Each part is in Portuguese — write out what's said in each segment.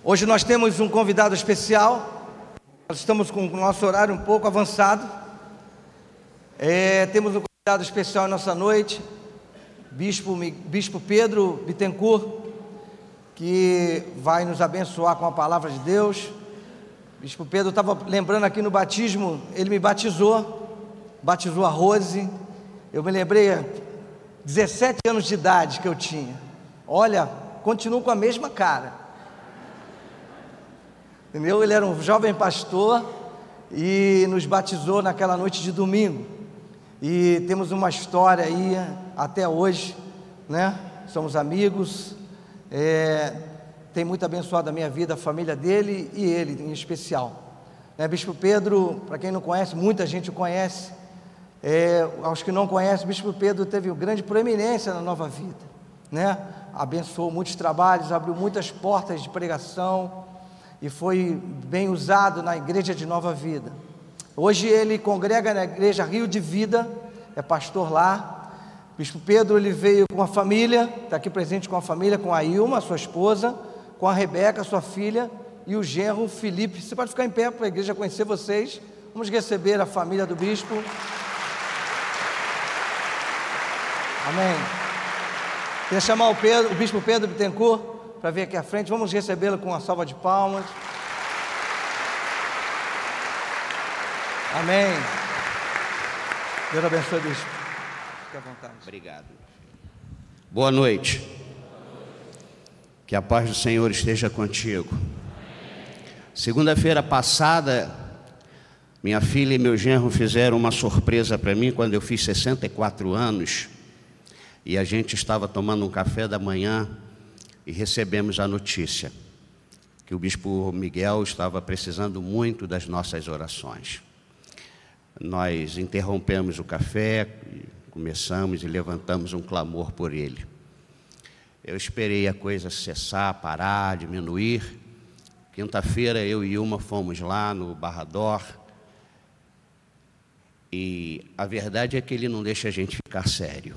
Hoje nós temos um convidado especial. Nós estamos com o nosso horário um pouco avançado. Temos um convidado especial em nossa noite, Bispo Pedro Bittencourt, que vai nos abençoar com a palavra de Deus. Bispo Pedro, estava lembrando aqui no batismo, ele me batizou a Rose. Eu me lembrei, 17 anos de idade que eu tinha. Olha, continuo com a mesma cara. Entendeu? Ele era um jovem pastor e nos batizou naquela noite de domingo. E temos uma história aí até hoje, né? Somos amigos. Tem muito abençoado a minha vida, a família dele e ele em especial. Bispo Pedro, para quem não conhece, muita gente o conhece. Aos que não conhecem, o Bispo Pedro teve grande proeminência na Nova Vida, né? Abençoou muitos trabalhos, abriu muitas portas de pregação e foi bem usado na igreja de Nova Vida. Hoje ele congrega na igreja Rio de Vida, é pastor lá. Bispo Pedro, ele veio com a família, está aqui presente com a família, com a Ilma, sua esposa, com a Rebeca, sua filha, e o genro Felipe. Você pode ficar em pé para a igreja conhecer vocês. Vamos receber a família do bispo. Amém. Queria chamar o Bispo Pedro Bittencourt para vir aqui à frente. Vamos recebê-lo com uma salva de palmas. Amém. Deus abençoe, bispo. Fique à vontade. Obrigado. Boa noite. Que a paz do Senhor esteja contigo. Segunda-feira passada, minha filha e meu genro fizeram uma surpresa para mim quando eu fiz 64 anos. E a gente estava tomando um café da manhã e recebemos a notícia que o Bispo Miguel estava precisando muito das nossas orações. Nós interrompemos o café, começamos e levantamos um clamor por ele. Eu esperei a coisa cessar, parar, diminuir. Quinta-feira eu e Ilma fomos lá no Barrador. E a verdade é que ele não deixa a gente ficar sério.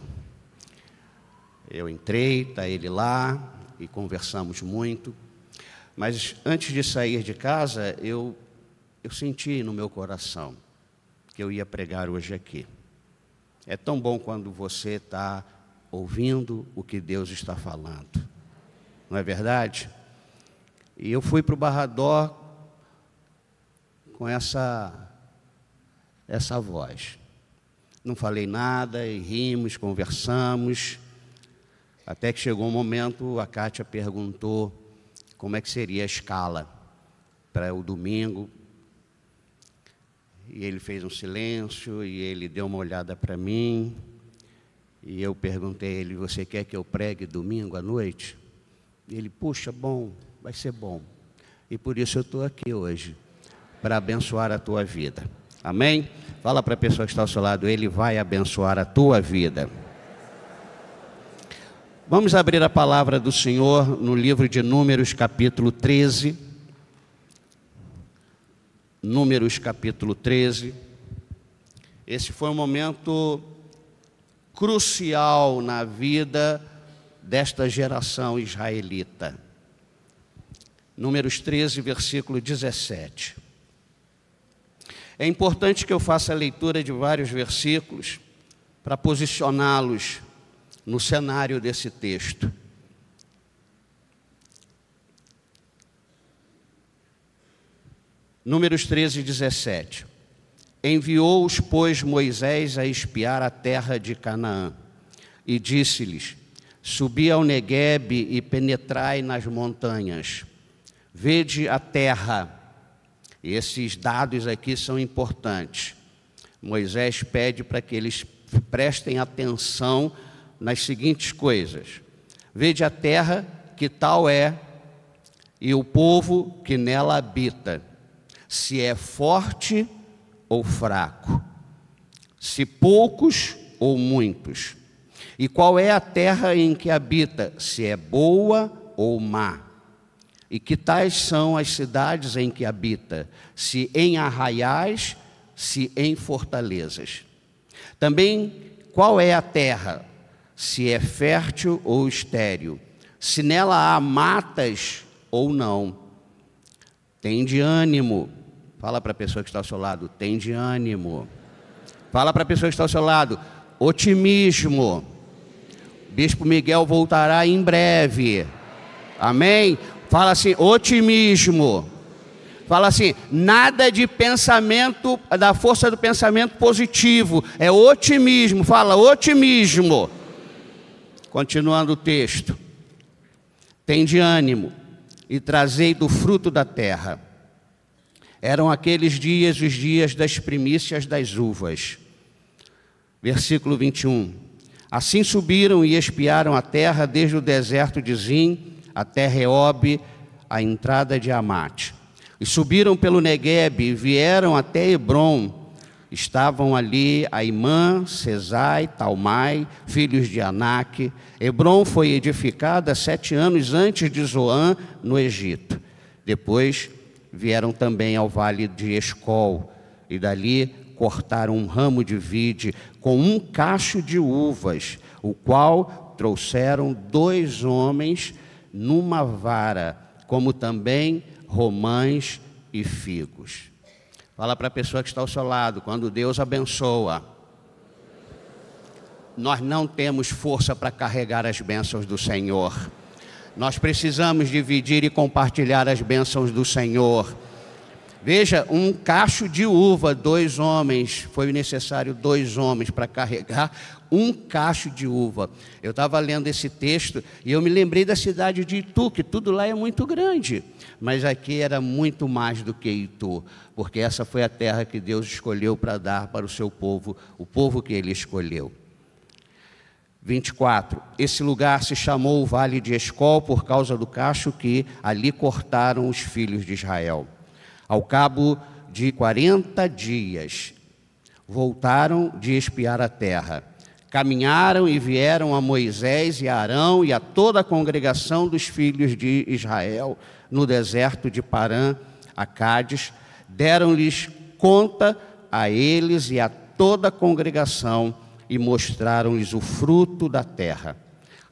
Eu entrei, está ele lá e conversamos muito. Mas antes de sair de casa, eu senti no meu coração que eu ia pregar hoje aqui. É tão bom quando você está ouvindo o que Deus está falando. Não é verdade? E eu fui para o Barrador com essa voz. Não falei nada e rimos, conversamos. Até que chegou um momento, a Kátia perguntou como é que seria a escala para o domingo. E ele fez um silêncio e ele deu uma olhada para mim. E eu perguntei a ele, você quer que eu pregue domingo à noite? E ele, puxa, bom, vai ser bom. E por isso eu estou aqui hoje, para abençoar a tua vida. Amém? Fala para a pessoa que está ao seu lado, ele vai abençoar a tua vida. Vamos abrir a palavra do Senhor no livro de Números, capítulo 13. Números, capítulo 13. Esse foi um momento crucial na vida desta geração israelita. Números 13, versículo 17. É importante que eu faça a leitura de vários versículos para posicioná-los no cenário desse texto. Números 13, 17. Enviou-os, pois, Moisés a espiar a terra de Canaã, e disse-lhes, subi ao Neguebe e penetrai nas montanhas, vede a terra. E esses dados aqui são importantes. Moisés pede para que eles prestem atenção nas seguintes coisas. Vede a terra, que tal é, e o povo que nela habita, se é forte ou fraco, se poucos ou muitos, e qual é a terra em que habita, se é boa ou má, e que tais são as cidades em que habita, se em arraiais, se em fortalezas. Também qual é a terra, se é fértil ou estéril, se nela há matas ou não, Tende ânimo. Fala para a pessoa que está ao seu lado, tende ânimo. Fala para a pessoa que está ao seu lado, otimismo. Bispo Miguel voltará em breve. Amém? Fala assim, otimismo. Fala assim, nada de pensamento, da força do pensamento positivo. É otimismo. Fala, otimismo. Continuando o texto. Tende ânimo e trazei do fruto da terra. Eram aqueles dias os dias das primícias das uvas. Versículo 21. Assim subiram e espiaram a terra desde o deserto de Zim até Reob, a entrada de Amate. E subiram pelo Neguebe e vieram até Hebrom. Estavam ali Aimã, Sesai, Talmai, filhos de Anak. Hebrom foi edificada 7 anos antes de Zoan, no Egito. Depois vieram também ao vale de Escol, e dali cortaram um ramo de vide com um cacho de uvas, o qual trouxeram 2 homens numa vara, como também romãs e figos. Fala para a pessoa que está ao seu lado, quando Deus abençoa, nós não temos força para carregar as bênçãos do Senhor. Nós precisamos dividir e compartilhar as bênçãos do Senhor. Veja, um cacho de uva, 2 homens, foi necessário 2 homens para carregar um cacho de uva. Eu estava lendo esse texto e eu me lembrei da cidade de Itu, que tudo lá é muito grande, mas aqui era muito mais do que Itu, porque essa foi a terra que Deus escolheu para dar para o seu povo, o povo que Ele escolheu. 24. Esse lugar se chamou o Vale de Escol por causa do cacho que ali cortaram os filhos de Israel. Ao cabo de 40 dias, voltaram de espiar a terra. Caminharam e vieram a Moisés e a Arão e a toda a congregação dos filhos de Israel no deserto de Parã, a Cádiz. Deram-lhes conta a eles e a toda a congregação e mostraram-lhes o fruto da terra.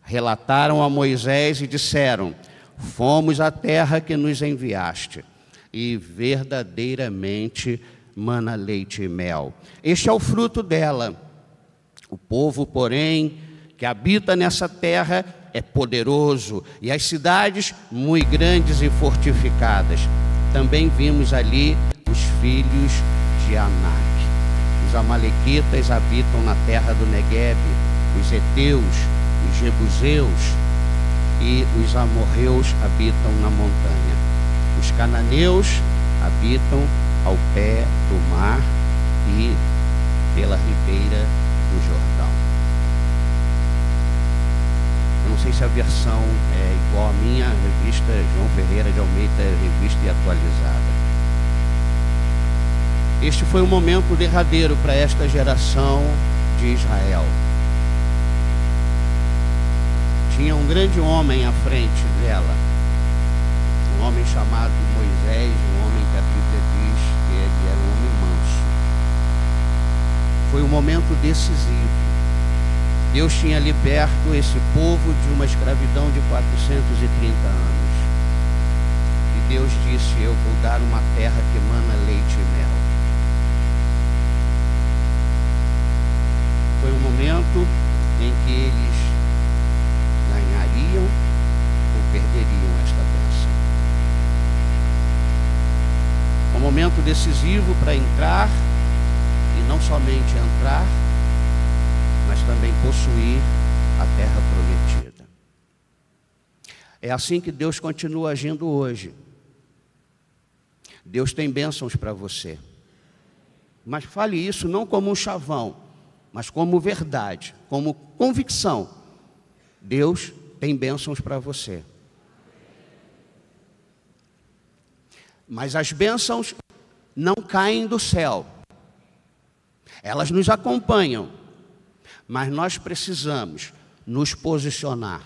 Relataram a Moisés e disseram: fomos à terra que nos enviaste, e verdadeiramente mana leite e mel. Este é o fruto dela. O povo, porém, que habita nessa terra é poderoso, e as cidades muito grandes e fortificadas. Também vimos ali os filhos de Anak. Os amalequitas habitam na terra do Neguebe, os heteus, os jebuseus e os amorreus habitam na montanha. Os cananeus habitam ao pé do mar e pela ribeira do Jordão. Eu não sei se a versão é igual à minha, revista João Ferreira de Almeida, revista e atualizada. Este foi um momento derradeiro para esta geração de Israel. Tinha um grande homem à frente dela, um homem chamado Moisés, um homem que a Bíblia diz que ele era um homem manso. Foi um momento decisivo. Deus tinha liberto esse povo de uma escravidão de 430 anos. E Deus disse: eu vou dar uma terra que mana leite e mel. Foi um momento em que eles ganhariam ou perderiam esta bênção. Um momento decisivo para entrar, e não somente entrar, mas também possuir a terra prometida. É assim que Deus continua agindo hoje. Deus tem bênçãos para você. Mas fale isso não como um chavão, mas como verdade, como convicção. Deus tem bênçãos para você. Mas as bênçãos não caem do céu. Elas nos acompanham. Mas nós precisamos nos posicionar.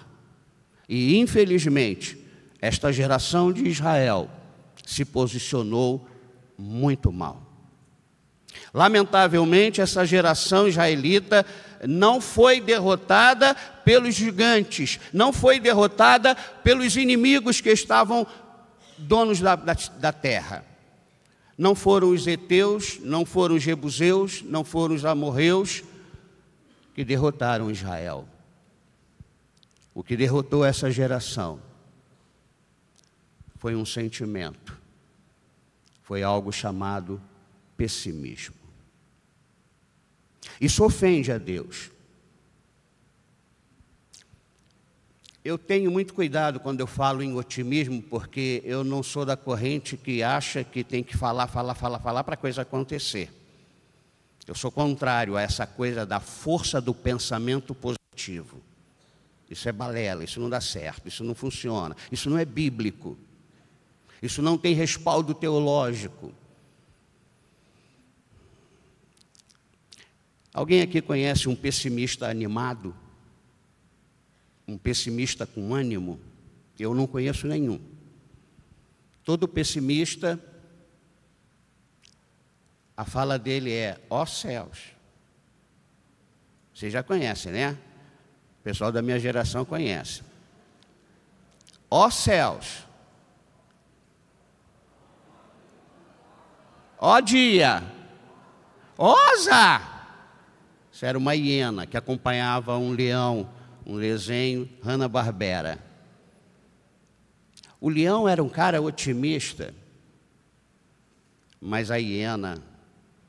E, infelizmente, esta geração de Israel se posicionou muito mal. Lamentavelmente, essa geração israelita não foi derrotada pelos gigantes, não foi derrotada pelos inimigos que estavam donos da terra. Não foram os heteus, não foram os jebuseus, não foram os amorreus que derrotaram Israel. O que derrotou essa geração foi um sentimento, foi algo chamado pessimismo. Isso ofende a Deus. Eu tenho muito cuidado quando eu falo em otimismo, porque eu não sou da corrente que acha que tem que falar para a coisa acontecer. Eu sou contrário a essa coisa da força do pensamento positivo. Isso é balela, isso não dá certo, isso não funciona, isso não é bíblico, isso não tem respaldo teológico. Alguém aqui conhece um pessimista animado? Um pessimista com ânimo? Eu não conheço nenhum. Todo pessimista, a fala dele é: ó céus. Vocês já conhecem, né? O pessoal da minha geração conhece. Ó céus. Ó dia. Osa! Isso era uma hiena que acompanhava um leão, um desenho Hanna-Barbera. O leão era um cara otimista, mas a hiena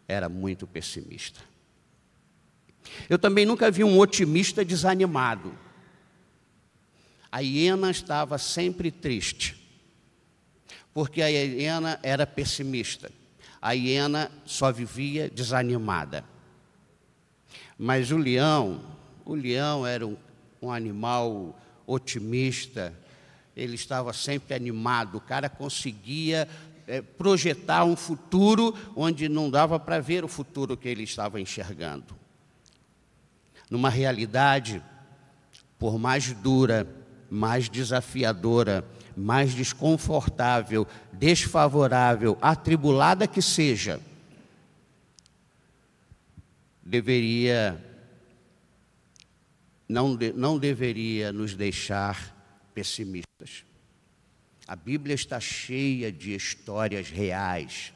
era muito pessimista. Eu também nunca vi um otimista desanimado. A hiena estava sempre triste, porque a hiena era pessimista. A hiena só vivia desanimada. Mas o leão era um animal otimista, ele estava sempre animado, o cara conseguia projetar um futuro onde não dava para ver o futuro que ele estava enxergando. Numa realidade, por mais dura, mais desafiadora, mais desconfortável, desfavorável, atribulada que seja, não deveria nos deixar pessimistas. A Bíblia está cheia de histórias reais,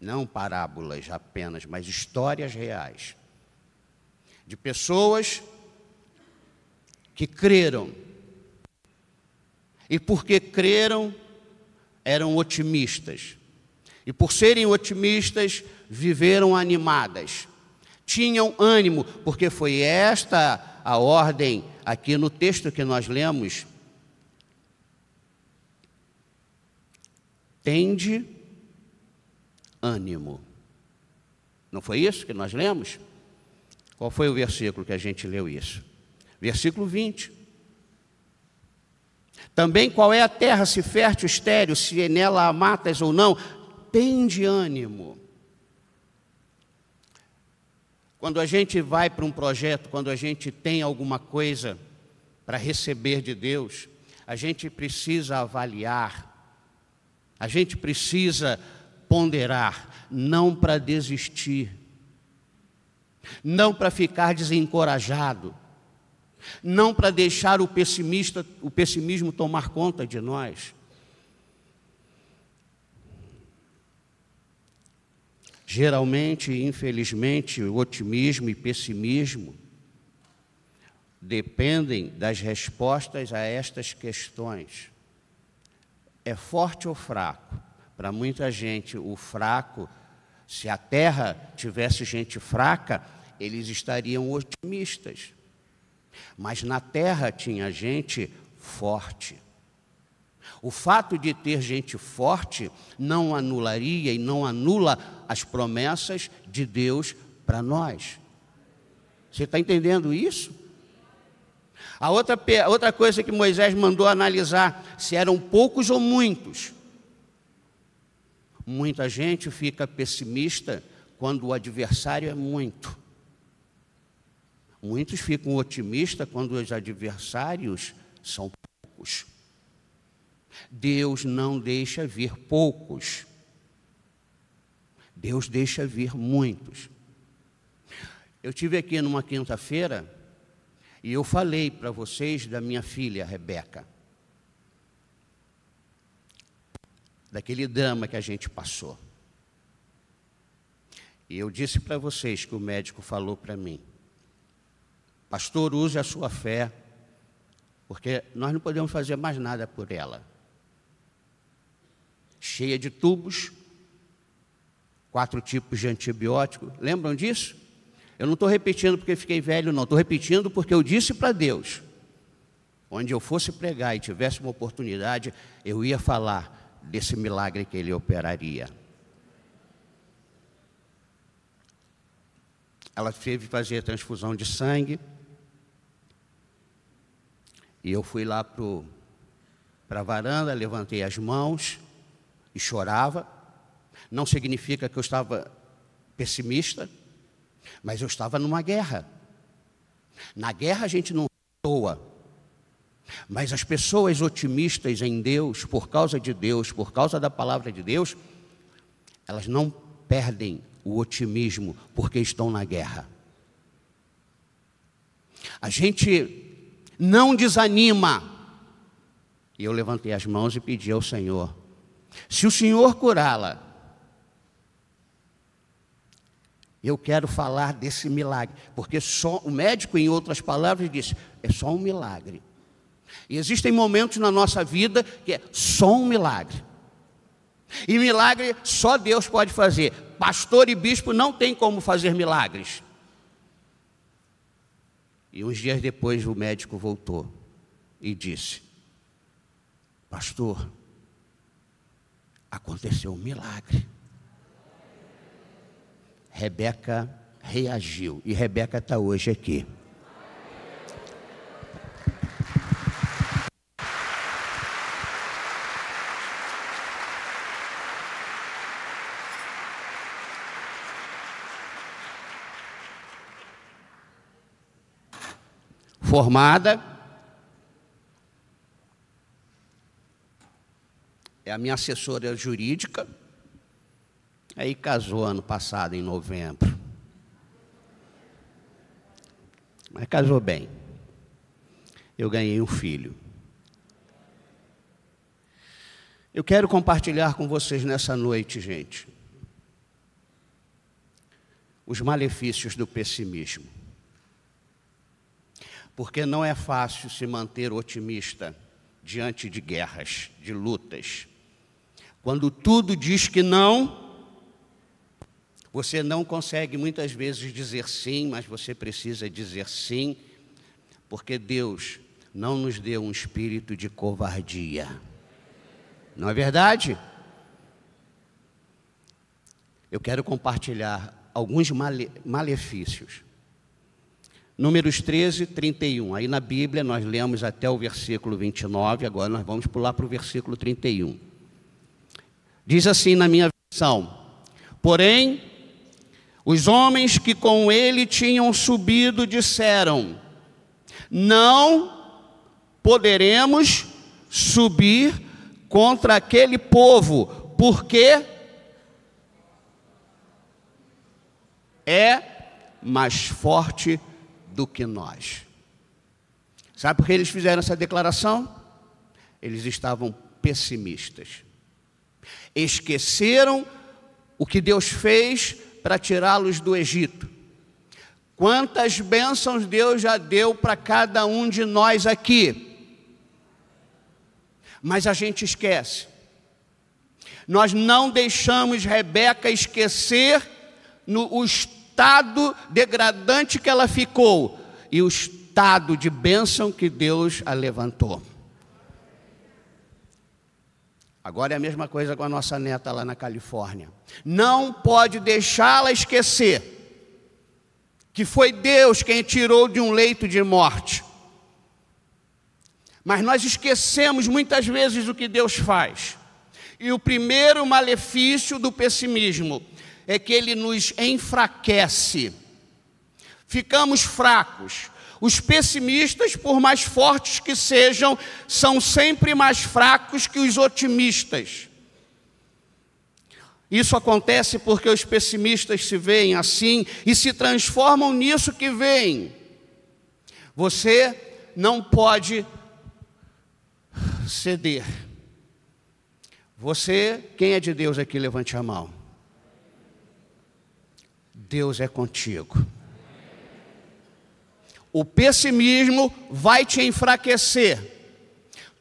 não parábolas apenas, mas histórias reais, de pessoas que creram, e porque creram, eram otimistas, e por serem otimistas, viveram animadas, tinham ânimo, porque foi esta a ordem aqui no texto que nós lemos: tende ânimo. Não foi isso que nós lemos? Qual foi o versículo que a gente leu isso? Versículo 20. Também qual é a terra, se fértil, estéril, se nela há matas ou não? Tende ânimo. Quando a gente vai para um projeto, quando a gente tem alguma coisa para receber de Deus, a gente precisa avaliar, a gente precisa ponderar, não para desistir, não para ficar desencorajado, não para deixar o pessimismo tomar conta de nós. Geralmente, infelizmente, o otimismo e pessimismo dependem das respostas a estas questões. É forte ou fraco? Para muita gente, o fraco, se a terra tivesse gente fraca, eles estariam otimistas. Mas na terra tinha gente forte. O fato de ter gente forte não anularia e não anula as promessas de Deus para nós. Você está entendendo isso? A outra coisa que Moisés mandou analisar, se eram poucos ou muitos. Muita gente fica pessimista quando o adversário é muito. Muitos ficam otimistas quando os adversários são poucos. Deus não deixa vir poucos. Deus deixa vir muitos. Eu estive aqui numa quinta-feira e eu falei para vocês da minha filha, Rebeca. daquele drama que a gente passou. E eu disse para vocês que o médico falou para mim: pastor, use a sua fé, porque nós não podemos fazer mais nada por ela. Cheia de tubos, 4 tipos de antibiótico. Lembram disso? Eu não estou repetindo porque fiquei velho, não. Estou repetindo porque eu disse para Deus: onde eu fosse pregar e tivesse uma oportunidade, eu ia falar desse milagre que Ele operaria. Ela teve que fazer transfusão de sangue. E eu fui lá para a varanda, levantei as mãos e chorava. Não significa que eu estava pessimista, mas eu estava numa guerra. Na guerra a gente não toa. Mas as pessoas otimistas em Deus, por causa de Deus, por causa da palavra de Deus, elas não perdem o otimismo porque estão na guerra. A gente não desanima. E eu levantei as mãos e pedi ao Senhor: se o Senhor curá-la, eu quero falar desse milagre, porque só o médico, em outras palavras, disse: é só um milagre. E existem momentos na nossa vida que é só um milagre. E milagre só Deus pode fazer. Pastor e bispo não tem como fazer milagres. E uns dias depois o médico voltou e disse: pastor, aconteceu um milagre. Rebeca reagiu, e Rebeca está hoje aqui. Formada, é a minha assessora jurídica. Aí casou ano passado, em novembro. Mas casou bem. Eu ganhei um filho. Eu quero compartilhar com vocês nessa noite, gente, os malefícios do pessimismo. Porque não é fácil se manter otimista diante de guerras, de lutas. Quando tudo diz que não, você não consegue muitas vezes dizer sim, mas você precisa dizer sim, porque Deus não nos deu um espírito de covardia. Não é verdade? Eu quero compartilhar alguns malefícios. Números 13, 31. Aí na Bíblia nós lemos até o versículo 29, agora nós vamos pular para o versículo 31. Diz assim na minha versão: porém, os homens que com ele tinham subido disseram: não poderemos subir contra aquele povo, porque é mais forte do que nós. Sabe por que eles fizeram essa declaração? Eles estavam pessimistas. Esqueceram o que Deus fez para tirá-los do Egito. Quantas bênçãos Deus já deu para cada um de nós aqui. Mas a gente esquece. Nós não deixamos Rebeca esquecer o estado degradante que ela ficou e o estado de bênção que Deus a levantou. Agora é a mesma coisa com a nossa neta lá na Califórnia. Não pode deixá-la esquecer que foi Deus quem tirou de um leito de morte. Mas nós esquecemos muitas vezes o que Deus faz. E o primeiro malefício do pessimismo é que ele nos enfraquece. Ficamos fracos. Os pessimistas, por mais fortes que sejam, são sempre mais fracos que os otimistas. Isso acontece porque os pessimistas se veem assim e se transformam nisso que veem. Você não pode ceder. Você, quem é de Deus aqui, levante a mão. Deus é contigo. O pessimismo vai te enfraquecer.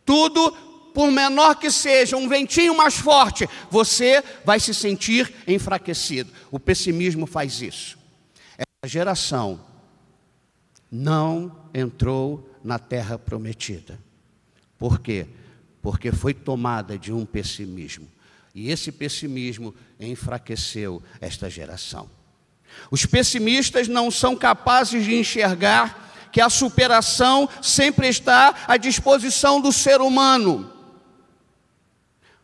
Tudo, por menor que seja, um ventinho mais forte, você vai se sentir enfraquecido. O pessimismo faz isso. Essa geração não entrou na terra prometida. Por quê? Porque foi tomada de um pessimismo. E esse pessimismo enfraqueceu esta geração. Os pessimistas não são capazes de enxergar que a superação sempre está à disposição do ser humano.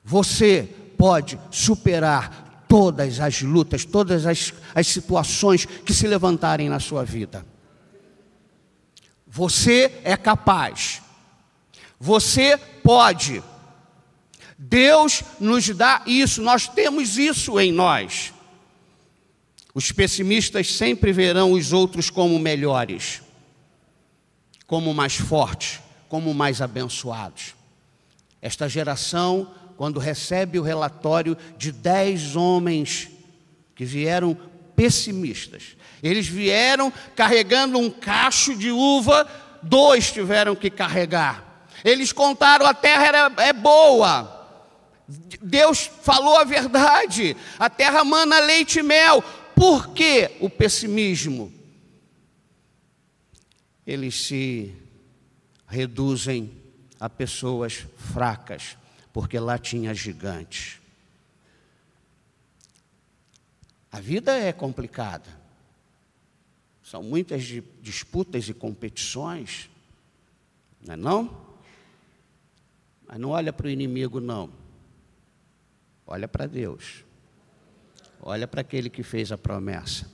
Você pode superar todas as lutas, todas as situações que se levantarem na sua vida. Você é capaz. Você pode. Deus nos dá isso, nós temos isso em nós. Os pessimistas sempre verão os outros como melhores, como mais fortes, como mais abençoados. Esta geração, quando recebe o relatório de 10 homens que vieram pessimistas, eles vieram carregando um cacho de uva, 2 tiveram que carregar. Eles contaram, a terra é boa, Deus falou a verdade, a terra mana leite e mel. Por que o pessimismo? Eles se reduzem a pessoas fracas, porque lá tinha gigantes. A vida é complicada. São muitas disputas e competições, não é não? Mas não olha para o inimigo, não. Olha para Deus. Olha para aquele que fez a promessa.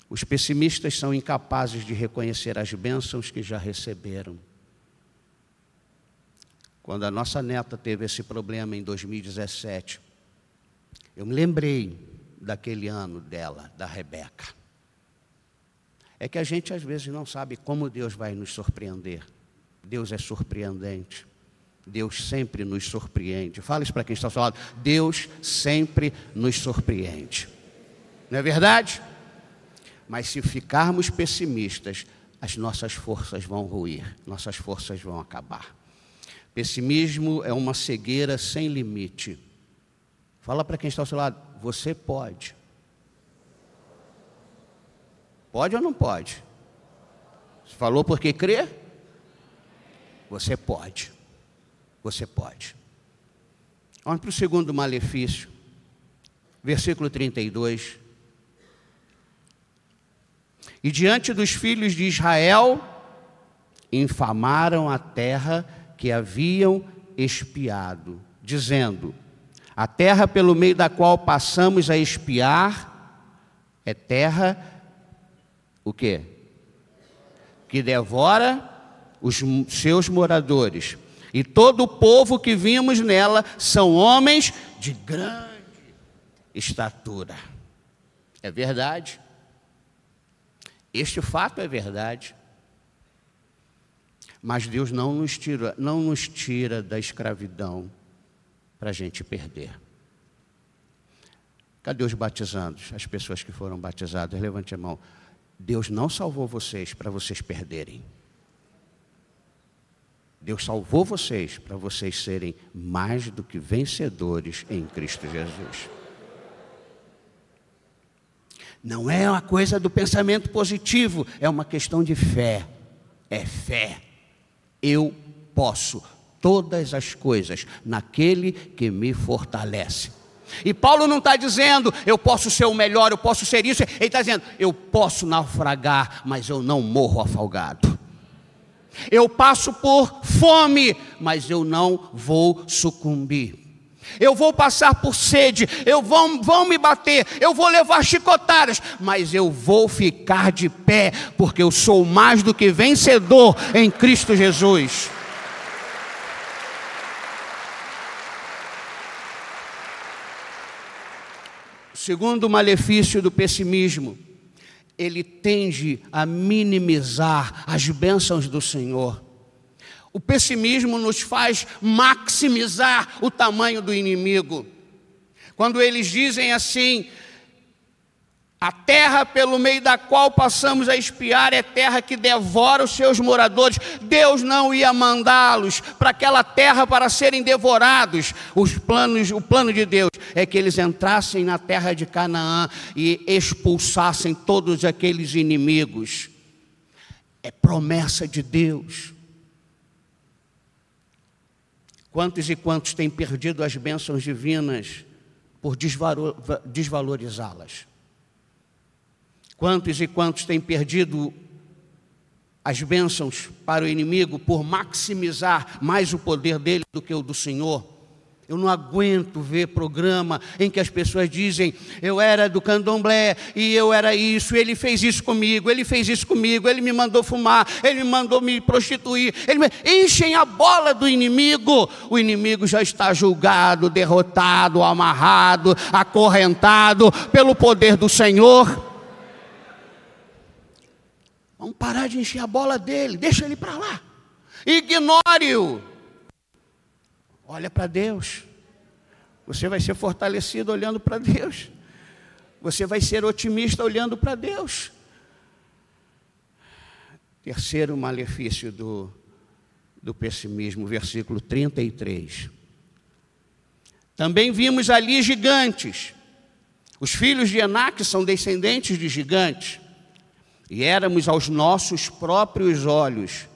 Os pessimistas são incapazes de reconhecer as bênçãos que já receberam. Quando a nossa neta teve esse problema em 2017, eu me lembrei daquele ano dela, da Rebeca. É que a gente às vezes não sabe como Deus vai nos surpreender. Deus é surpreendente. Deus sempre nos surpreende. Fala isso para quem está ao seu lado. Deus sempre nos surpreende. Não é verdade? Mas se ficarmos pessimistas, as nossas forças vão ruir, nossas forças vão acabar. Pessimismo é uma cegueira sem limite. Fala para quem está ao seu lado, você pode. Pode ou não pode? Você falou porque crê? Você pode. Você pode. Vamos para o segundo malefício, versículo 32. E diante dos filhos de Israel, infamaram a terra que haviam espiado, dizendo, a terra pelo meio da qual passamos a espiar, é terra, o quê? Que devora os seus moradores. E todo o povo que vimos nela são homens de grande estatura. É verdade. Este fato é verdade. Mas Deus não nos tira da escravidão para a gente perder. Cadê os batizandos? As pessoas que foram batizadas, levante a mão. Deus não salvou vocês para vocês perderem. Deus salvou vocês para vocês serem mais do que vencedores em Cristo Jesus. Não é uma coisa do pensamento positivo, é uma questão de fé. É fé. Eu posso todas as coisas naquele que me fortalece. E Paulo não está dizendo, eu posso ser o melhor, eu posso ser isso. Ele está dizendo, eu posso naufragar, mas eu não morro afogado. Eu passo por fome, mas eu não vou sucumbir. Eu vou passar por sede, vão me bater, eu vou levar chicotadas, mas eu vou ficar de pé, porque eu sou mais do que vencedor em Cristo Jesus. O segundo malefício do pessimismo, ele tende a minimizar as bênçãos do Senhor. O pessimismo nos faz maximizar o tamanho do inimigo. Quando eles dizem assim: a terra pelo meio da qual passamos a espiar é terra que devora os seus moradores. Deus não ia mandá-los para aquela terra para serem devorados. O plano de Deus é que eles entrassem na terra de Canaã e expulsassem todos aqueles inimigos. É promessa de Deus. Quantos e quantos têm perdido as bênçãos divinas por desvalorizá-las? Quantos e quantos têm perdido as bênçãos para o inimigo por maximizar mais o poder dele do que o do Senhor? Eu não aguento ver programa em que as pessoas dizem: eu era do candomblé e eu era isso, ele fez isso comigo, ele fez isso comigo, ele me mandou fumar, ele me mandou me prostituir. Enchem a bola do inimigo. O inimigo já está julgado, derrotado, amarrado, acorrentado pelo poder do Senhor. Vamos parar de encher a bola dele, deixa ele para lá. Ignore-o. Olha para Deus. Você vai ser fortalecido olhando para Deus. Você vai ser otimista olhando para Deus. Terceiro malefício do pessimismo, versículo 33. Também vimos ali gigantes. Os filhos de Enaque são descendentes de gigantes. E éramos aos nossos próprios olhos,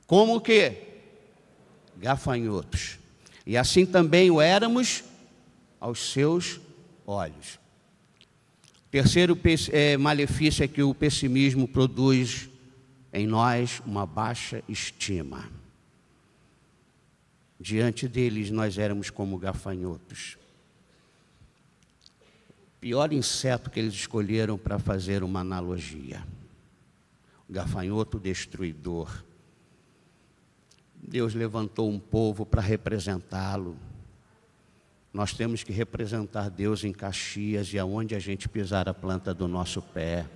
como o quê? Gafanhotos. E assim também o éramos aos seus olhos. Terceiro malefício é que o pessimismo produz em nós uma baixa estima. Diante deles nós éramos como gafanhotos. O pior inseto que eles escolheram para fazer uma analogia. O gafanhoto destruidor. Deus levantou um povo para representá-lo. Nós temos que representar Deus em Caxias e aonde a gente pisar a planta do nosso pé.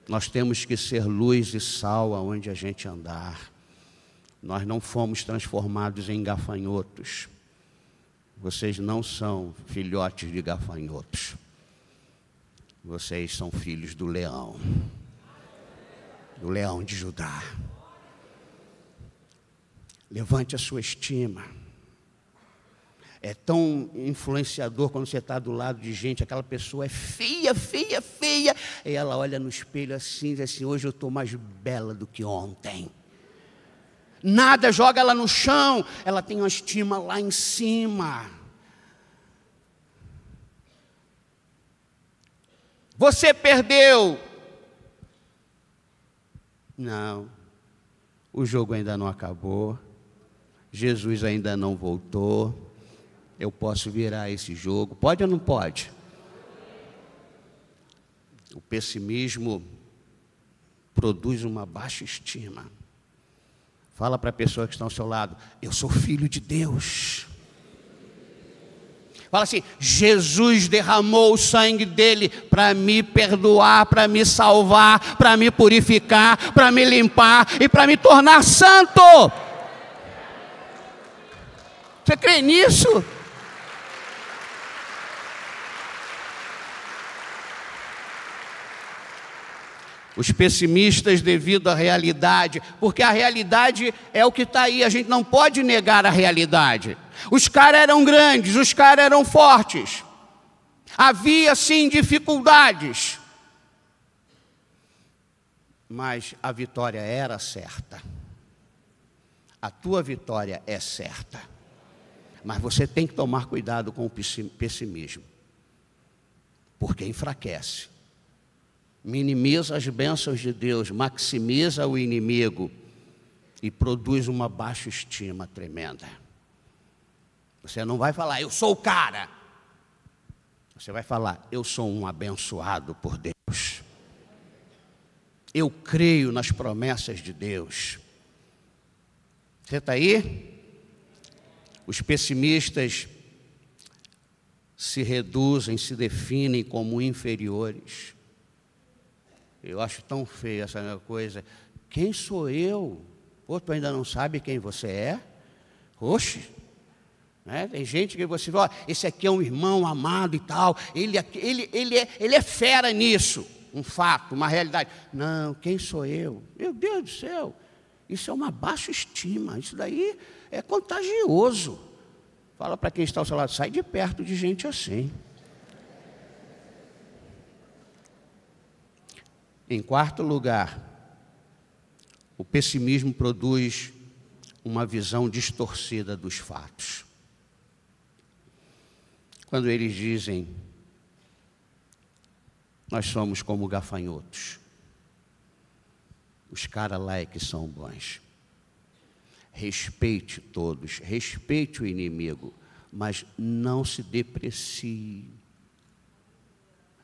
Nós temos que ser luz e sal aonde a gente andar. Nós não fomos transformados em gafanhotos. Vocês não são filhotes de gafanhotos. Vocês são filhos do leão de Judá. Levante a sua estima. É tão influenciador quando você está do lado de gente, aquela pessoa é feia, feia, feia, e ela olha no espelho assim, diz assim: hoje eu estou mais bela do que ontem. Nada joga ela no chão, ela tem uma estima lá em cima. Você perdeu. Não, o jogo ainda não acabou, Jesus ainda não voltou. Eu posso virar esse jogo, pode ou não pode? O pessimismo produz uma baixa estima. Fala para a pessoa que está ao seu lado: eu sou filho de Deus. Fala assim: Jesus derramou o sangue dele para me perdoar, para me salvar, para me purificar, para me limpar e para me tornar santo. Você crê nisso? Os pessimistas devido à realidade, porque a realidade é o que está aí, a gente não pode negar a realidade. Os caras eram grandes, os caras eram fortes. Havia sim dificuldades. Mas a vitória era certa. A tua vitória é certa. Mas você tem que tomar cuidado com o pessimismo. Porque enfraquece. Minimiza as bênçãos de Deus, maximiza o inimigo e produz uma baixa estima tremenda. Você não vai falar: eu sou o cara. Você vai falar: eu sou um abençoado por Deus. Eu creio nas promessas de Deus. Você está aí? Os pessimistas se reduzem, se definem como inferiores. Eu acho tão feia essa coisa. Quem sou eu? Pô, tu ainda não sabe quem você é? Oxe, né? Tem gente que você fala, esse aqui é um irmão amado e tal, ele é fera nisso. Um fato, uma realidade. Não, quem sou eu? Meu Deus do céu, isso é uma baixa estima, isso daí é contagioso. Fala para quem está ao seu lado, sai de perto de gente assim. Em quarto lugar, o pessimismo produz uma visão distorcida dos fatos. Quando eles dizem, nós somos como gafanhotos, os caras lá é que são bons. Respeite todos, respeite o inimigo, mas não se deprecie,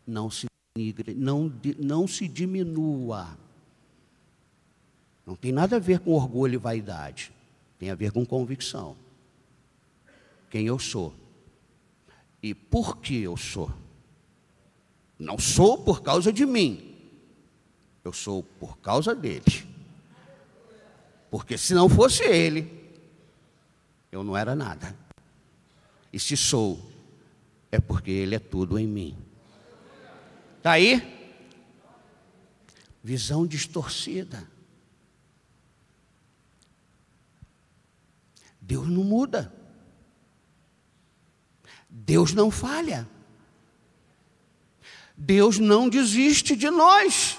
não se denigre, não se diminua. Não tem nada a ver com orgulho e vaidade, tem a ver com convicção. Quem eu sou e por que eu sou. Não sou por causa de mim, eu sou por causa dele. Porque se não fosse ele, eu não era nada. E se sou, é porque ele é tudo em mim. Está aí? Visão distorcida. Deus não muda. Deus não falha. Deus não desiste de nós.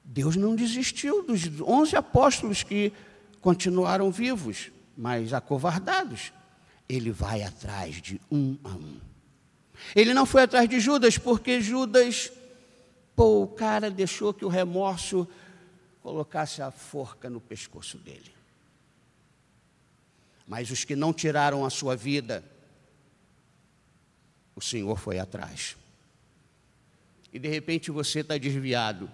Deus não desistiu dos 11 apóstolos que continuaram vivos, mas acovardados. Ele vai atrás de um a um. Ele não foi atrás de Judas, porque Judas, o cara deixou que o remorso colocasse a forca no pescoço dele. Mas os que não tiraram a sua vida, o Senhor foi atrás. E de repente você está desviado.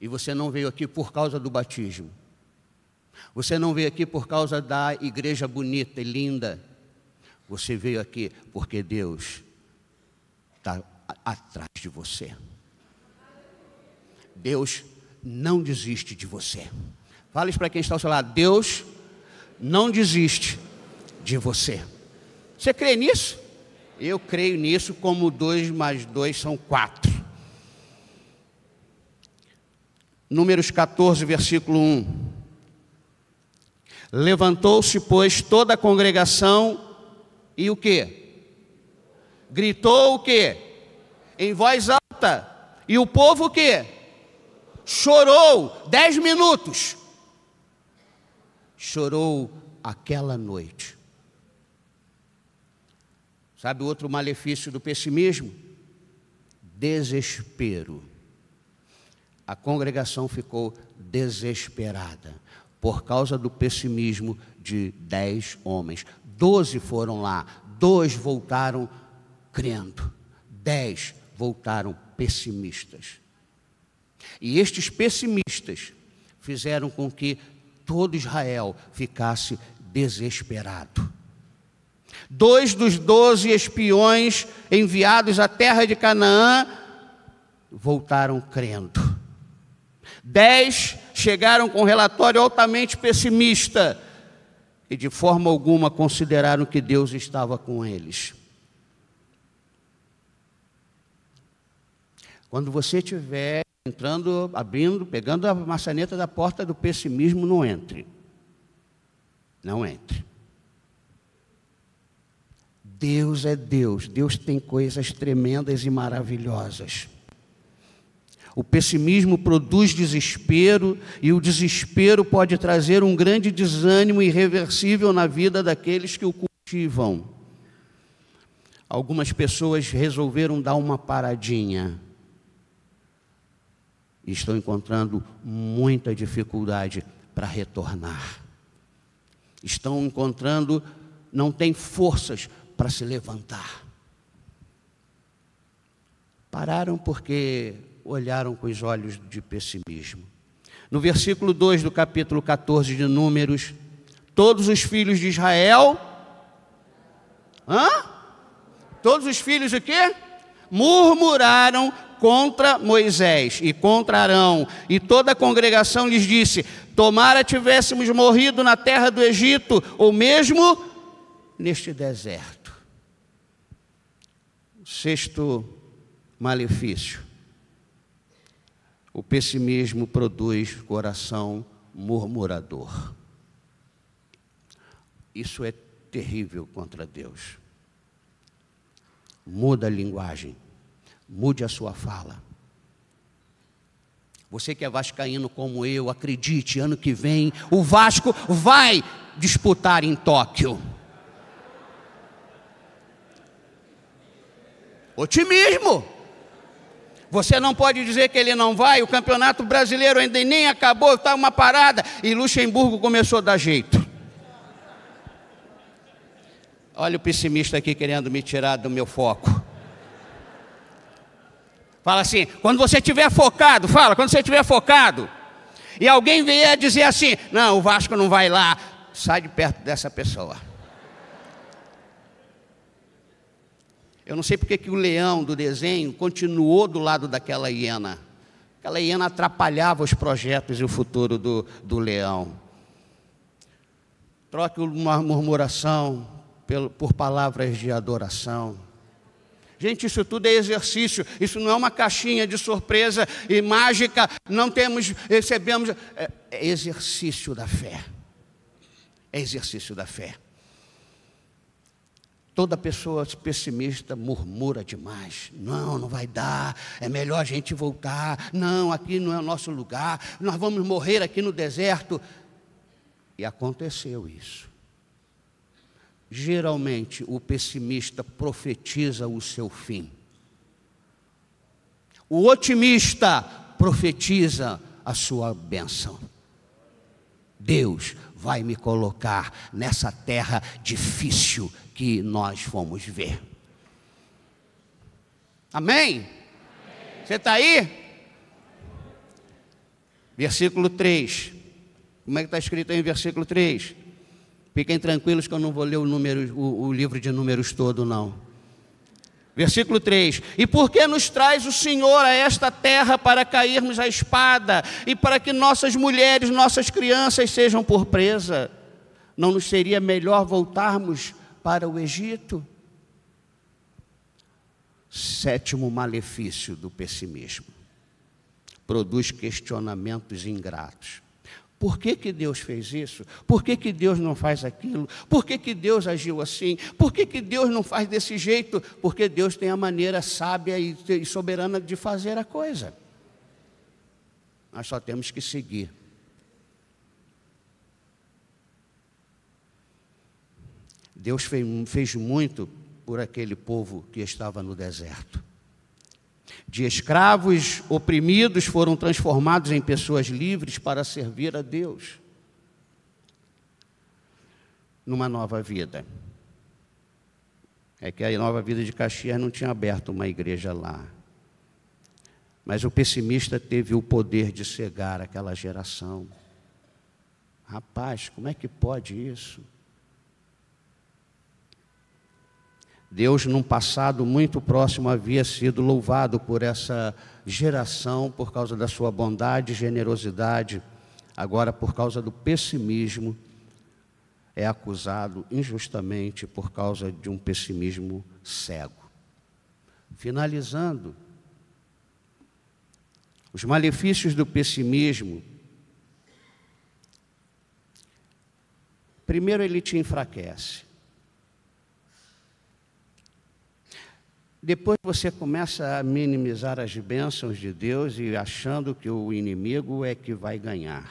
E você não veio aqui por causa do batismo. Você não veio aqui por causa da igreja bonita e linda. Você veio aqui porque Deus está atrás de você. Deus não desiste de você. Fala isso para quem está ao seu lado. Deus não desiste de você. Você crê nisso? Eu creio nisso, como 2 mais 2 são 4. Números 14, versículo 1. Levantou-se, pois, toda a congregação e o quê? Gritou o quê? Em voz alta. E o povo o quê? Chorou 10 minutos. Chorou aquela noite. Sabe o outro malefício do pessimismo? Desespero. A congregação ficou desesperada por causa do pessimismo de 10 homens. 12 foram lá, 2 voltaram crendo, 10 voltaram pessimistas. E estes pessimistas fizeram com que todo Israel ficasse desesperado. 2 dos 12 espiões enviados à terra de Canaã voltaram crendo. 10 chegaram com um relatório altamente pessimista e de forma alguma consideraram que Deus estava com eles. Quando você estiver entrando, abrindo, pegando a maçaneta da porta do pessimismo, não entre. Não entre. Deus é Deus. Deus tem coisas tremendas e maravilhosas. O pessimismo produz desespero e o desespero pode trazer um grande desânimo irreversível na vida daqueles que o cultivam. Algumas pessoas resolveram dar uma paradinha e estão encontrando muita dificuldade para retornar. Estão encontrando, não têm forças para se levantar. Pararam porque olharam com os olhos de pessimismo. No versículo 2 do capítulo 14 de Números, todos os filhos de Israel, todos os filhos o quê? Murmuraram contra Moisés e contra Arão, e toda a congregação lhes disse: tomara tivéssemos morrido na terra do Egito, ou mesmo neste deserto. Sexto malefício: o pessimismo produz coração murmurador. Isso é terrível contra Deus. Muda a linguagem, mude a sua fala. Você que é vascaíno como eu, acredite, ano que vem o Vasco vai disputar em Tóquio. Otimismo. Você não pode dizer que ele não vai. O Campeonato Brasileiro ainda nem acabou, está uma parada, e Luxemburgo começou a dar jeito. Olha o pessimista aqui querendo me tirar do meu foco. Fala assim, quando você estiver focado, quando você estiver focado, e alguém vier dizer assim, não, o Vasco não vai lá, sai de perto dessa pessoa. Eu não sei porque que o leão do desenho continuou do lado daquela hiena. Aquela hiena atrapalhava os projetos e o futuro do leão. Troque uma murmuração por palavras de adoração. Gente, isso tudo é exercício, isso não é uma caixinha de surpresa e mágica, recebemos, é exercício da fé. É exercício da fé. Toda pessoa pessimista murmura demais. Não vai dar, é melhor a gente voltar. Não, aqui não é o nosso lugar, nós vamos morrer aqui no deserto. E aconteceu isso. Geralmente, o pessimista profetiza o seu fim. O otimista profetiza a sua bênção. Deus vai me colocar nessa terra difícil que nós fomos ver. Amém? Você está aí? Versículo 3. Como é que está escrito aí em versículo 3? Fiquem tranquilos que eu não vou ler o livro de Números todo, não. Versículo 3. E por que nos traz o Senhor a esta terra para cairmos à espada e para que nossas mulheres, nossas crianças sejam por presa? Não nos seria melhor voltarmos para o Egito? Sétimo malefício do pessimismo: produz questionamentos ingratos. Por que Deus fez isso? Por que Deus não faz aquilo? Por que Deus agiu assim? Por que Deus não faz desse jeito? Porque Deus tem a maneira sábia e soberana de fazer a coisa. Nós só temos que seguir. Deus fez muito por aquele povo que estava no deserto. De escravos oprimidos foram transformados em pessoas livres para servir a Deus numa nova vida. É que a Nova Vida de Caxias não tinha aberto uma igreja lá. Mas o pessimista teve o poder de cegar aquela geração. Rapaz, como é que pode isso? Deus, num passado muito próximo, havia sido louvado por essa geração, por causa da sua bondade e generosidade. Agora, por causa do pessimismo, é acusado injustamente por causa de um pessimismo cego. Finalizando, os malefícios do pessimismo. Primeiro, ele te enfraquece. Depois você começa a minimizar as bênçãos de Deus e achando que o inimigo é que vai ganhar.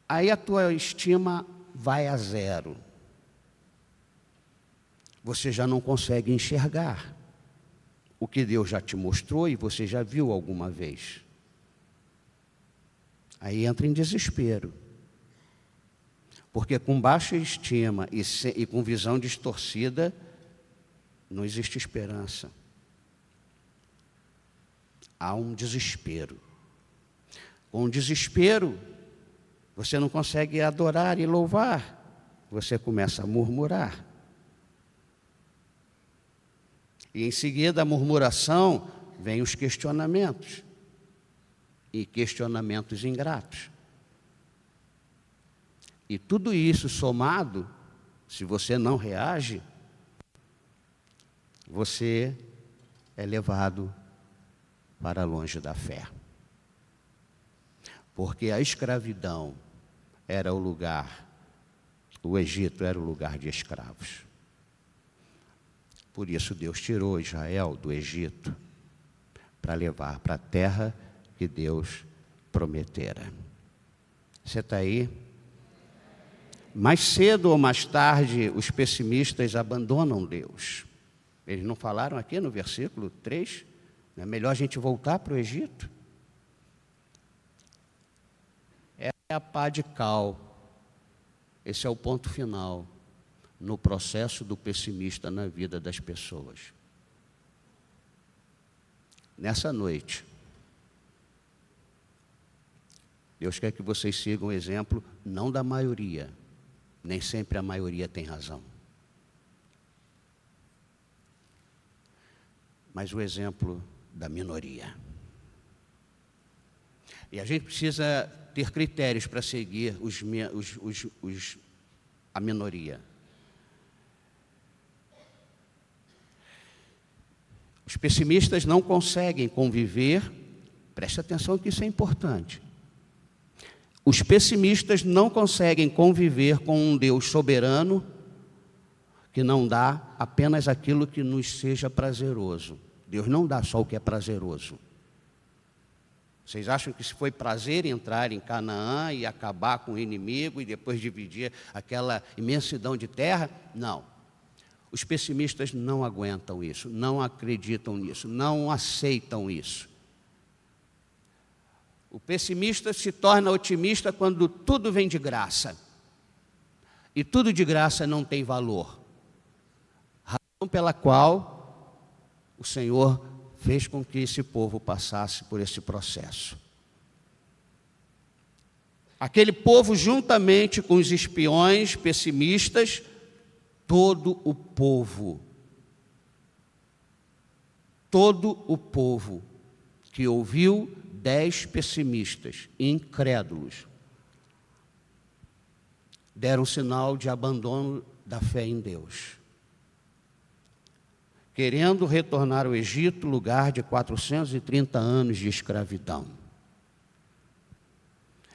Aí a tua estima vai a zero. Você já não consegue enxergar o que Deus já te mostrou e você já viu alguma vez. Aí entra em desespero. Porque com baixa estima e com visão distorcida, não existe esperança. Há um desespero. Com o desespero, você não consegue adorar e louvar. Você começa a murmurar. E em seguida a murmuração, vem os questionamentos. E questionamentos ingratos. E tudo isso somado, se você não reage, você é levado para longe da fé. Porque a escravidão era o lugar, o Egito era o lugar de escravos. Por isso Deus tirou Israel do Egito para levar para a terra que Deus prometera. Você está aí? Mais cedo ou mais tarde, os pessimistas abandonam Deus. Eles não falaram aqui no versículo 3? Não é melhor a gente voltar para o Egito? É a pá de cal. Esse é o ponto final no processo do pessimista na vida das pessoas. Nessa noite, Deus quer que vocês sigam o exemplo, não da maioria, nem sempre a maioria tem razão, mas o exemplo da minoria. E a gente precisa ter critérios para seguir a minoria. Os pessimistas não conseguem conviver, preste atenção que isso é importante. Os pessimistas não conseguem conviver com um Deus soberano que não dá apenas aquilo que nos seja prazeroso. Deus não dá só o que é prazeroso. Vocês acham que se foi prazer entrar em Canaã e acabar com o inimigo e depois dividir aquela imensidão de terra? Não. Os pessimistas não aguentam isso, não acreditam nisso, não aceitam isso. O pessimista se torna otimista quando tudo vem de graça. E tudo de graça não tem valor. Razão pela qual o Senhor fez com que esse povo passasse por esse processo. Aquele povo, juntamente com os espiões pessimistas, todo o povo que ouviu 10 pessimistas, incrédulos, deram sinal de abandono da fé em Deus, querendo retornar ao Egito, lugar de 430 anos de escravidão.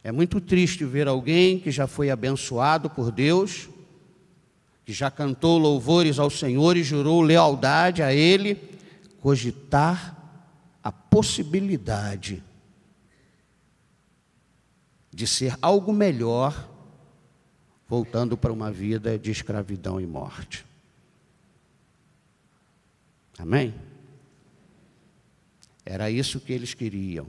É muito triste ver alguém que já foi abençoado por Deus, que já cantou louvores ao Senhor e jurou lealdade a Ele, cogitar a possibilidade de ser algo melhor, voltando para uma vida de escravidão e morte. Amém? Era isso que eles queriam.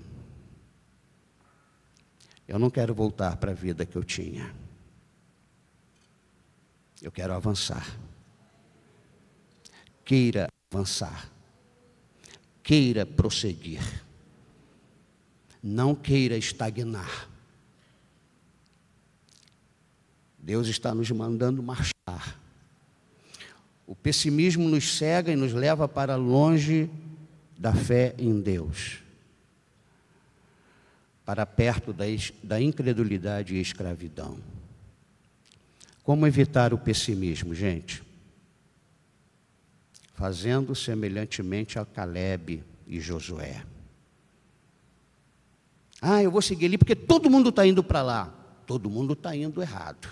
Eu não quero voltar para a vida que eu tinha. Eu quero avançar. Queira avançar. Queira prosseguir. Não queira estagnar. Deus está nos mandando marchar. O pessimismo nos cega e nos leva para longe da fé em Deus. Para perto da incredulidade e escravidão. Como evitar o pessimismo, gente? Fazendo semelhantemente a Calebe e Josué. Eu vou seguir ali porque todo mundo está indo para lá. Todo mundo está indo errado.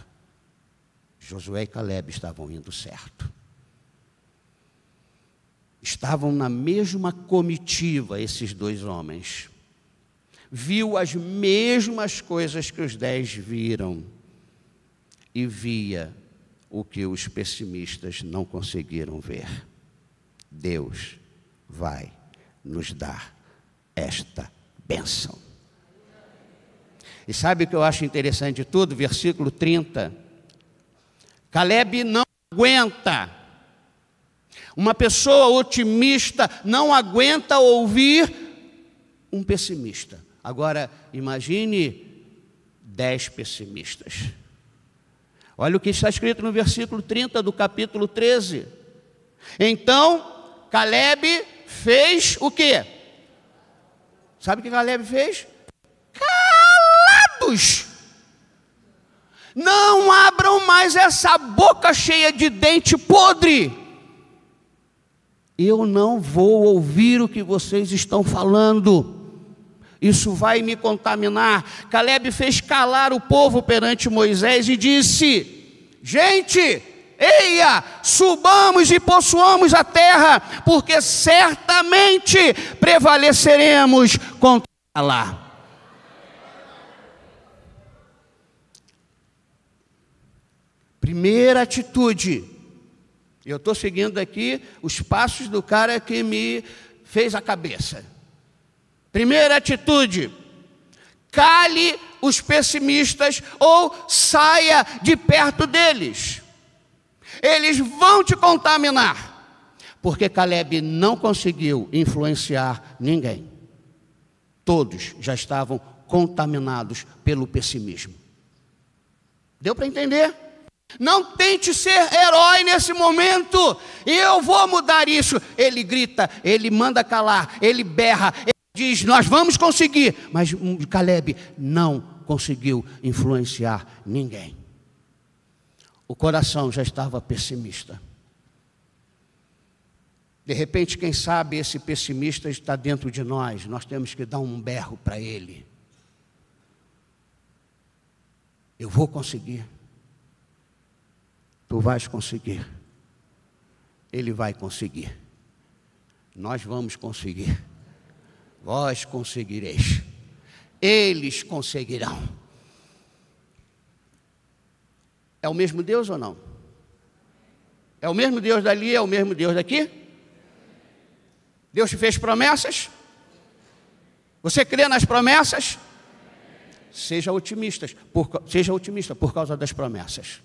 Josué e Calebe estavam indo certo. Estavam na mesma comitiva esses dois homens. Viu as mesmas coisas que os 10 viram. E via o que os pessimistas não conseguiram ver. Deus vai nos dar esta bênção. E sabe o que eu acho interessante de tudo? Versículo 30. Calebe não aguenta. Uma pessoa otimista não aguenta ouvir um pessimista. Agora, imagine 10 pessimistas. Olha o que está escrito no versículo 30 do capítulo 13. Então, Calebe fez o quê? Sabe o que Calebe fez? Calados! Não abram mais essa boca cheia de dente podre. Eu não vou ouvir o que vocês estão falando. Isso vai me contaminar. Calebe fez calar o povo perante Moisés e disse: gente, eia, subamos e possuamos a terra, porque certamente prevaleceremos contra ela. Primeira atitude. Eu estou seguindo aqui os passos do cara que me fez a cabeça. Primeira atitude: cale os pessimistas ou saia de perto deles. Eles vão te contaminar. Porque Calebe não conseguiu influenciar ninguém. Todos já estavam contaminados pelo pessimismo. Deu para entender? Não tente ser herói nesse momento. Eu vou mudar isso. Ele grita, ele manda calar, ele berra, ele diz: nós vamos conseguir. Mas Calebe não conseguiu influenciar ninguém. O coração já estava pessimista. De repente, quem sabe esse pessimista está dentro de nós. Nós temos que dar um berro para ele. Eu vou conseguir. Tu vais conseguir. Ele vai conseguir. Nós vamos conseguir. Vós conseguireis. Eles conseguirão. É o mesmo Deus ou não? É o mesmo Deus dali, é o mesmo Deus daqui? Deus te fez promessas? Você crê nas promessas? Seja otimista por causa das promessas.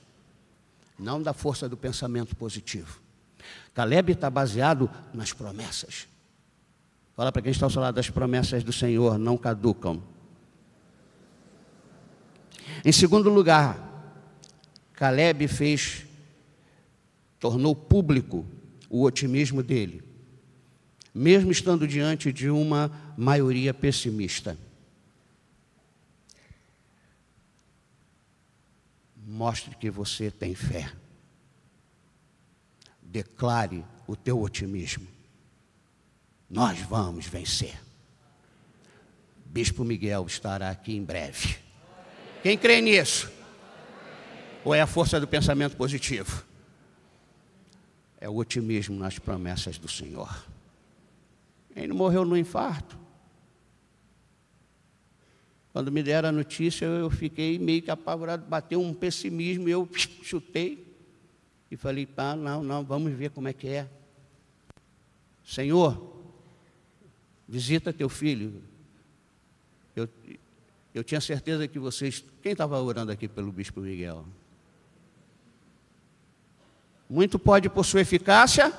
Não da força do pensamento positivo. Calebe está baseado nas promessas. Fala para quem está ao seu lado: as promessas do Senhor não caducam. Em segundo lugar, Calebe tornou público o otimismo dele, mesmo estando diante de uma maioria pessimista. Mostre que você tem fé. Declare o teu otimismo. Nós vamos vencer. Bispo Miguel estará aqui em breve. Quem crê nisso? Ou é a força do pensamento positivo? É o otimismo nas promessas do Senhor. Ele não morreu no infarto. Quando me deram a notícia, eu fiquei meio que apavorado, bateu um pessimismo, eu chutei e falei: pá, não, vamos ver como é que é. Senhor, visita teu filho. Eu tinha certeza que vocês... Quem estava orando aqui pelo Bispo Miguel? Muito pode por sua eficácia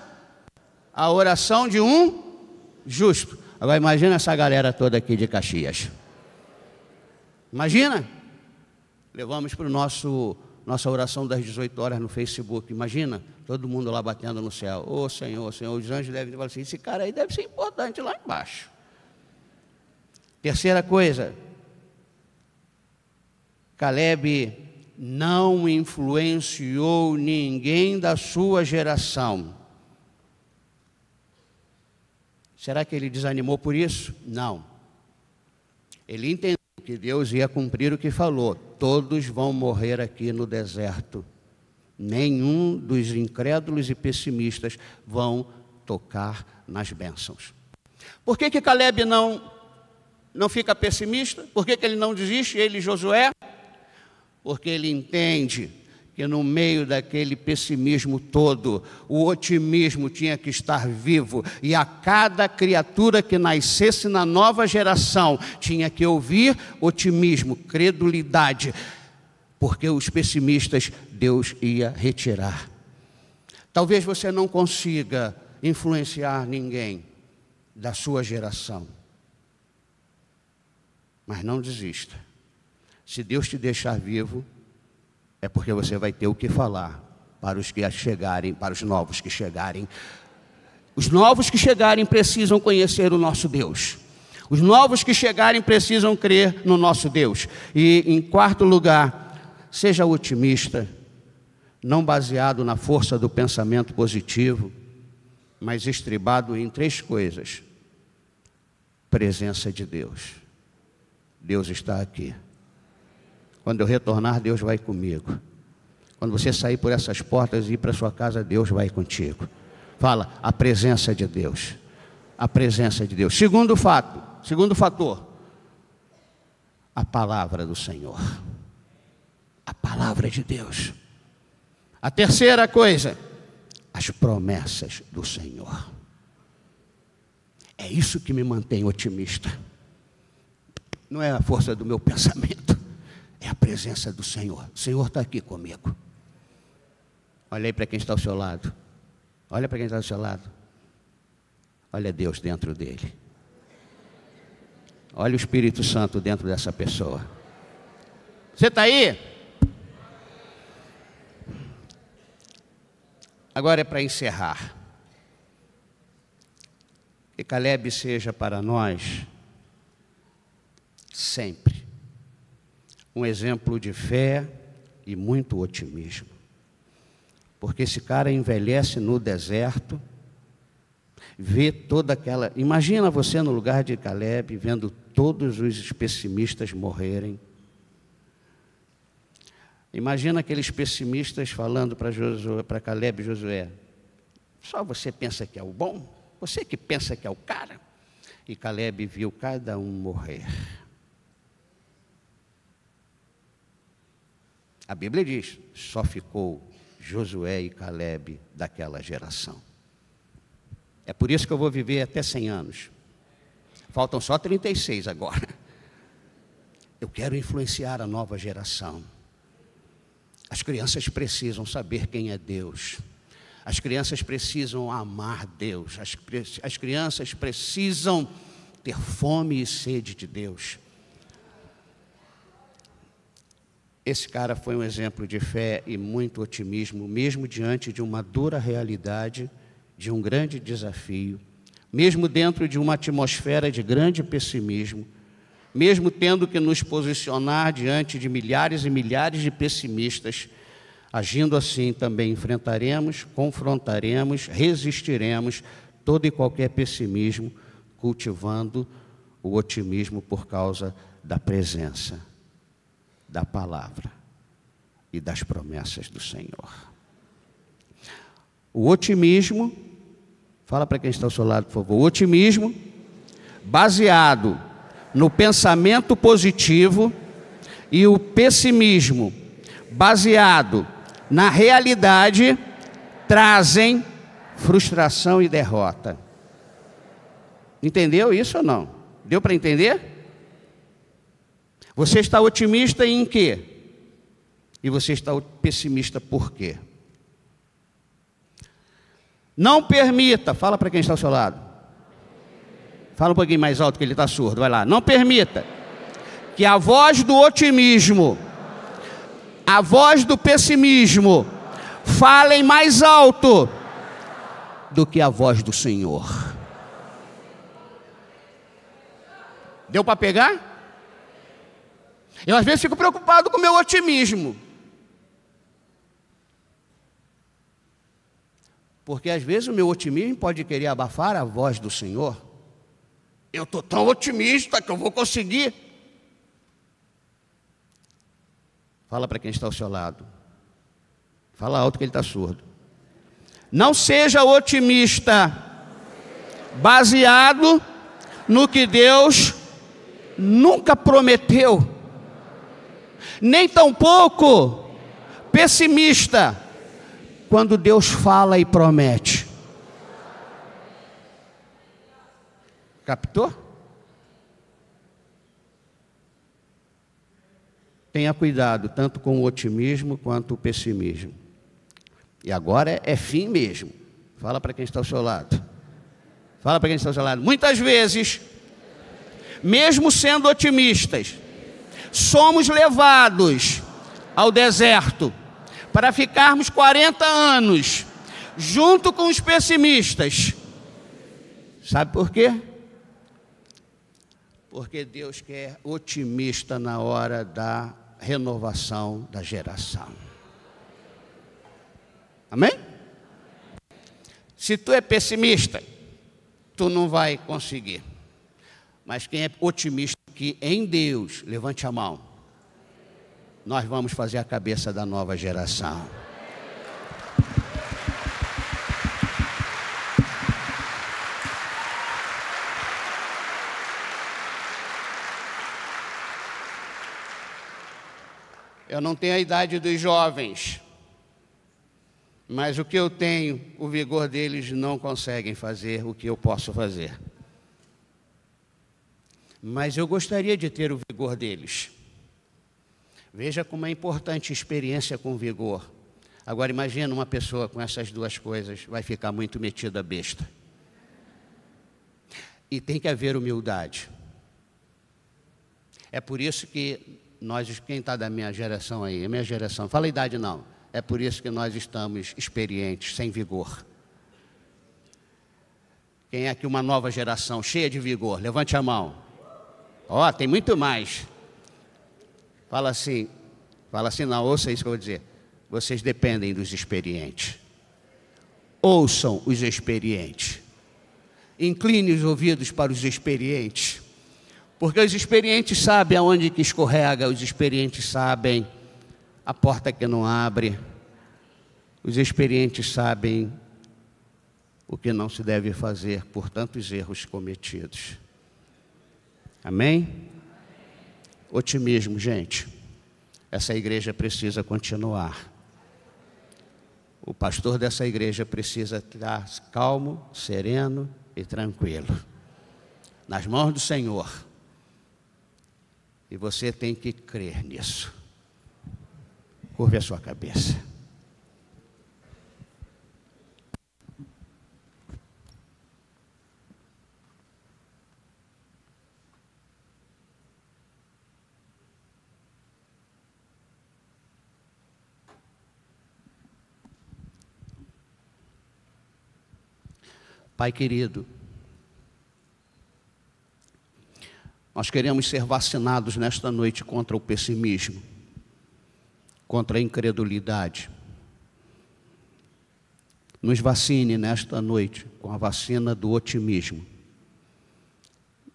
a oração de um justo. Agora imagina essa galera toda aqui de Caxias. Imagina, levamos para nossa oração das 18 horas no Facebook. Imagina, todo mundo lá batendo no céu. Ô Senhor, os anjos devem falar assim: esse cara aí deve ser importante lá embaixo. Terceira coisa, Calebe não influenciou ninguém da sua geração. Será que ele desanimou por isso? Não. Ele entendeu que Deus ia cumprir o que falou: todos vão morrer aqui no deserto. Nenhum dos incrédulos e pessimistas vão tocar nas bênçãos. Por que Calebe não fica pessimista? Por que ele não desiste, ele e Josué? Porque ele entende que no meio daquele pessimismo todo, o otimismo tinha que estar vivo, e a cada criatura que nascesse na nova geração tinha que ouvir otimismo, credulidade, porque os pessimistas Deus ia retirar. Talvez você não consiga influenciar ninguém da sua geração, mas não desista. Se Deus te deixar vivo, é porque você vai ter o que falar para os que chegarem, para os novos que chegarem. Os novos que chegarem precisam conhecer o nosso Deus. Os novos que chegarem precisam crer no nosso Deus. E, em quarto lugar, seja otimista, não baseado na força do pensamento positivo, mas estribado em 3 coisas. Presença de Deus. Deus está aqui. Quando eu retornar, Deus vai comigo. Quando você sair por essas portas e ir para sua casa, Deus vai contigo. Fala, a presença de Deus. A presença de Deus. Segundo fator, a palavra do Senhor. A palavra de Deus. A terceira coisa, as promessas do Senhor. É isso que me mantém otimista. Não é a força do meu pensamento, é a presença do Senhor. O Senhor está aqui comigo. Olha aí para quem está ao seu lado. Olha para quem está ao seu lado. Olha Deus dentro dele. Olha o Espírito Santo dentro dessa pessoa. Você está aí? Agora é para encerrar. Que Caleb seja para nós sempre um exemplo de fé e muito otimismo. Porque esse cara envelhece no deserto, vê toda aquela... Imagina você no lugar de Caleb, vendo todos os pessimistas morrerem. Imagina aqueles pessimistas falando para Caleb e Josué: só você pensa que é o bom? Você que pensa que é o cara? E Caleb viu cada um morrer. A Bíblia diz, só ficou Josué e Caleb daquela geração. É por isso que eu vou viver até 100 anos. Faltam só 36 agora. Eu quero influenciar a nova geração. As crianças precisam saber quem é Deus. As crianças precisam amar Deus. As crianças precisam ter fome e sede de Deus. Esse cara foi um exemplo de fé e muito otimismo, mesmo diante de uma dura realidade, de um grande desafio, mesmo dentro de uma atmosfera de grande pessimismo, mesmo tendo que nos posicionar diante de milhares e milhares de pessimistas. Agindo assim, também enfrentaremos, confrontaremos, resistiremos todo e qualquer pessimismo, cultivando o otimismo por causa da presença, da palavra e das promessas do Senhor. O otimismo, fala para quem está ao seu lado, por favor, o otimismo baseado no pensamento positivo e o pessimismo baseado na realidade trazem frustração e derrota. Entendeu isso ou não? Deu para entender? Você está otimista em quê? E você está pessimista por quê? Não permita, fala para quem está ao seu lado. Fala um pouquinho mais alto que ele está surdo, vai lá. Não permita que a voz do otimismo, a voz do pessimismo, falem mais alto do que a voz do Senhor. Deu para pegar? Eu às vezes fico preocupado com o meu otimismo. Porque às vezes o meu otimismo pode querer abafar a voz do Senhor. Eu estou tão otimista que eu vou conseguir. Fala para quem está ao seu lado. Fala alto que ele está surdo. Não seja otimista baseado no que Deus nunca prometeu. Nem tampouco pessimista quando Deus fala e promete. Captou? Tenha cuidado tanto com o otimismo quanto o pessimismo. E agora é fim mesmo. Fala para quem está ao seu lado. Fala para quem está ao seu lado. Muitas vezes, mesmo sendo otimistas, somos levados ao deserto para ficarmos 40 anos junto com os pessimistas, Sabe por quê? Porque Deus quer otimista na hora da renovação da geração. Amém? Se tu é pessimista, tu não vai conseguir. Mas quem é otimista que em Deus, levante a mão. Nós vamos fazer a cabeça da nova geração. Eu não tenho a idade dos jovens, mas o que eu tenho, o vigor deles não conseguem fazer o que eu posso fazer. Mas eu gostaria de ter o vigor deles. Veja como é importante a experiência com vigor. Agora imagina uma pessoa com essas duas coisas, vai ficar muito metida besta. E tem que haver humildade. É por isso que nós, quem está da minha geração aí, a minha geração, fala a idade não, é por isso que nós estamos experientes, sem vigor. Quem é aqui uma nova geração, cheia de vigor? Levante a mão. Ó, tem muito mais. Fala assim não, ouça isso que eu vou dizer. Vocês dependem dos experientes. Ouçam os experientes. Incline os ouvidos para os experientes. Porque os experientes sabem aonde que escorrega, os experientes sabem a porta que não abre, os experientes sabem o que não se deve fazer por tantos erros cometidos. Amém? Otimismo, gente. Essa igreja precisa continuar. O pastor dessa igreja precisa estar calmo, sereno e tranquilo. Nas mãos do Senhor. E você tem que crer nisso. Curve a sua cabeça. Pai querido, nós queremos ser vacinados nesta noite contra o pessimismo, contra a incredulidade. Nos vacine nesta noite com a vacina do otimismo,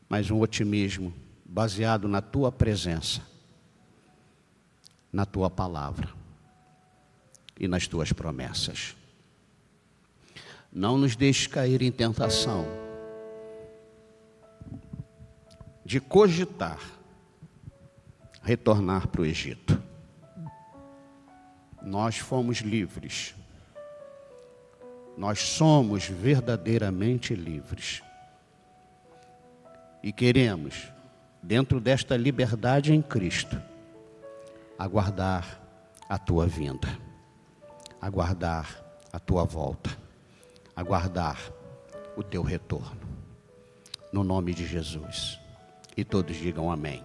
mas um otimismo baseado na Tua presença, na Tua palavra e nas Tuas promessas. Não nos deixe cair em tentação de cogitar retornar para o Egito. Nós fomos livres. Nós somos verdadeiramente livres. E queremos, dentro desta liberdade em Cristo, aguardar a Tua vinda, aguardar a Tua volta, aguardar o Teu retorno. No nome de Jesus. E todos digam amém.